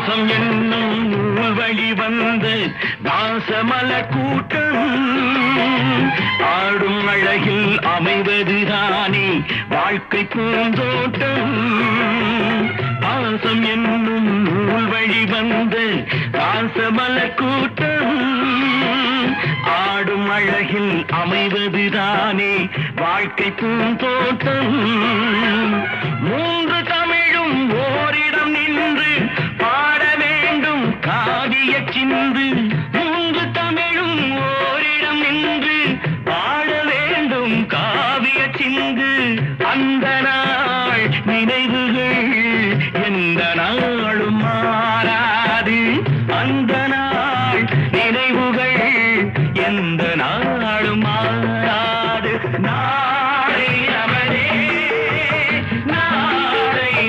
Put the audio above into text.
பாசம் என்னும் நூல் வழி வந்து பாசமல கூட்டம் ஆடும் அழகில் அமைவதுதானே வாழ்க்கை பூந்தோட்டம். பாசம் என்னும் நூல் வழி வந்து பாசமல கூட்டம் ஆடும் அழகில் அமைவதுதானே வாழ்க்கை பூந்தோட்டம். மூன்று தமிழும் ஓரிடம் நின்று பாட வேண்டும் காவிய சிந்து. மூன்று தமிழும் ஓரிடம் நின்று பாட வேண்டும் காவிய சிந்து. அந்த நாள் நினைவுகள் எந்த நாள்